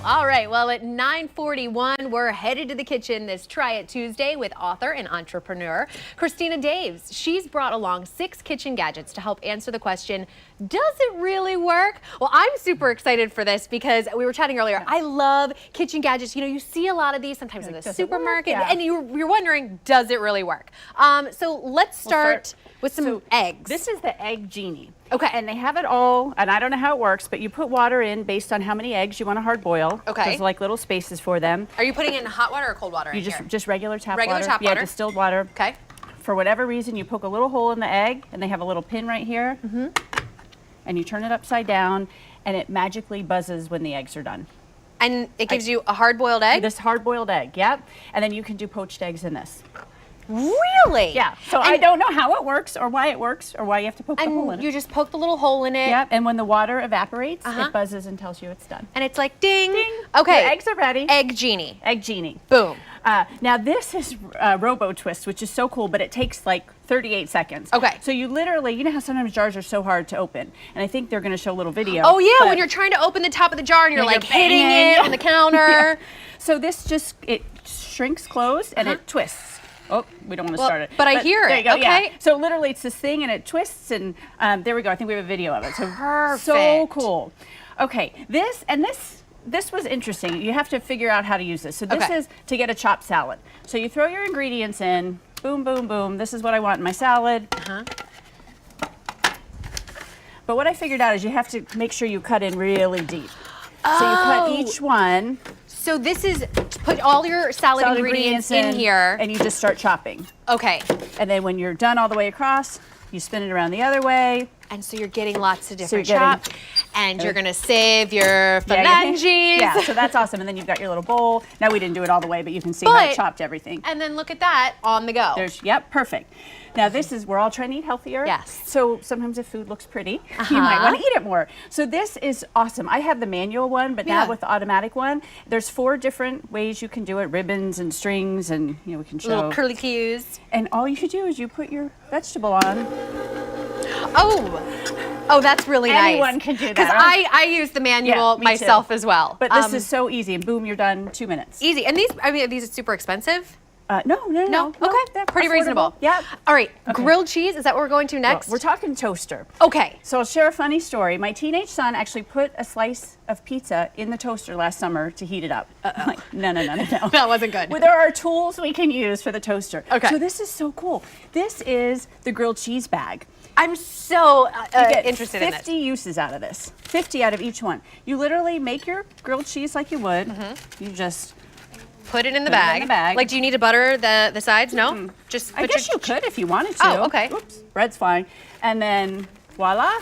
All right, well, at 9:41, we're headed to the kitchen this Try It Tuesday with author and entrepreneur Christina Daves. She's brought along 6 kitchen gadgets to help answer the question, does it really work? Well, I'm super excited for this because we were chatting earlier. I love kitchen gadgets. You know, you see a lot of these sometimes in the supermarket, and you're wondering, does it really work? So let's start with some eggs. This is the egg genie. Okay. And they have it all, and I don't know how it works, but you put water in based on how many eggs you want to hard boil. Okay. There's like little spaces for them. Are you putting it in hot water or cold water? You just regular tap water. Regular tap water? Yeah, distilled water. Okay. For whatever reason, you poke a little hole in the egg, and they have a little pin right here. Mm-hmm. And you turn it upside down, and it magically buzzes when the eggs are done. And it gives you a hard-boiled egg? This hard-boiled egg, yep. And then you can do poached eggs in this. Really? Yeah. So I don't know how it works or why you have to poke the hole in it. And you just poke the little hole in it. Yep. And when the water evaporates, it buzzes and tells you it's done. And it's like ding. Ding. Okay. Your eggs are ready. Egg genie. Egg genie. Boom. Now this is ROBO twist, which is so cool, but it takes like 38 seconds. Okay. So you literally, you know how sometimes jars are so hard to open, and I think they're going to show a little video. Oh yeah, when you're trying to open the top of the jar and you're like hitting it on the counter. Yeah. So this just, it shrinks closed and it twists. Oh, we don't want to start it. But I hear there it. you go, Okay. Yeah. So literally it's this thing and it twists and there we go. I think we have a video of it. So perfect. So cool. Okay, this was interesting. You have to figure out how to use this. So this is to get a chopped salad. So you throw your ingredients in, boom, boom, boom. This is what I want in my salad. But what I figured out is you have to make sure you cut in really deep. So you cut each one. So this is to put all your salad ingredients in here. And you just start chopping. Okay. And then when you're done all the way across, you spin it around the other way. And so you're getting lots of different chops. And you're going to save your phalanges. Yeah, so that's awesome. And then you've got your little bowl. Now we didn't do it all the way, but you can see how I chopped everything. And then look at that, on the go. Yep, perfect. Now this is, we're all trying to eat healthier. Yes. So sometimes if food looks pretty, you might want to eat it more. So this is awesome. I have the manual one, but now with the automatic one, there's 4 different ways you can do it, ribbons and strings, and you know, we can show. Little curly cues. And all you should do is you put your vegetable on. Oh, that's really nice. Anyone can do that. Because I use the manual myself as well. But this is so easy, and boom, you're done 2 minutes. Easy. And these, I mean, are these super expensive? No. Okay, pretty reasonable. Yeah. All right, grilled cheese, is that what we're going to next? Well, we're talking toaster. Okay. So I'll share a funny story. My teenage son actually put a slice of pizza in the toaster last summer to heat it up. Like, no. That wasn't good. Well, there are tools we can use for the toaster. Okay. So this is so cool. This is the grilled cheese bag. I'm so interested in this. 50 uses out of this. 50 out of each one. You literally make your grilled cheese like you would. You just put it in the bag. Like, do you need to butter the sides? No? Just I guess you could if you wanted to. Oh, okay. Oops, bread's flying. And then voila.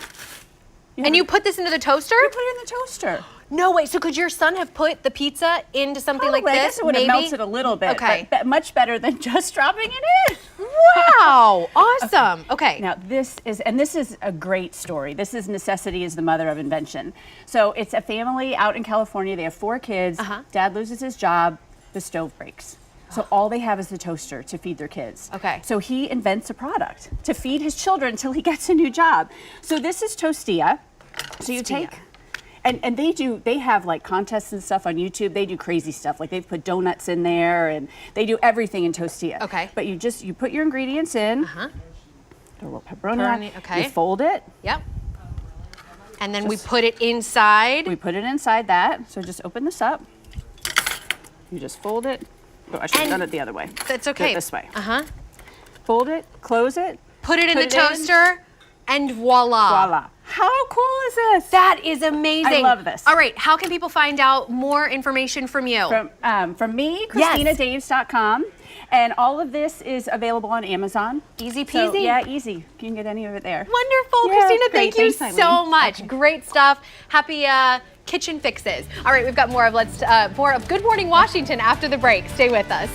And you put this into the toaster? You put it in the toaster. No way. So could your son have put the pizza into something like this? I guess it would have melted a little bit. Okay. But much better than just dropping it in. Wow. Awesome. Okay. Now this is a great story. This is necessity is the mother of invention. So it's a family out in California. They have 4 kids. Dad loses his job. The stove breaks. So all they have is the toaster to feed their kids. Okay. So he invents a product to feed his children until he gets a new job. So this is TOASTILLA. So you take, and they have like contests and stuff on YouTube. They do crazy stuff. Like they've put donuts in there and they do everything in TOASTILLA. Okay. But you put your ingredients in. Put a little pepperoni on. Okay. You fold it. Yep. And then we put it inside. We put it inside that. So just open this up. You just fold it. Oh, I should have done it the other way. That's okay. Do it this way. Fold it, close it. Put it in the toaster, and voila. Voila. How cool is this? That is amazing. I love this. All right, how can people find out more information from you? From me, ChristinaDaves.com. And all of this is available on Amazon. Easy peasy. So, yeah, easy. You can get any of it there. Wonderful, Yeah, Christina. great. Thank you Thanks, so much. Okay. Great stuff. Happy kitchen fixes. All right, we've got more of Good Morning Washington after the break. Stay with us.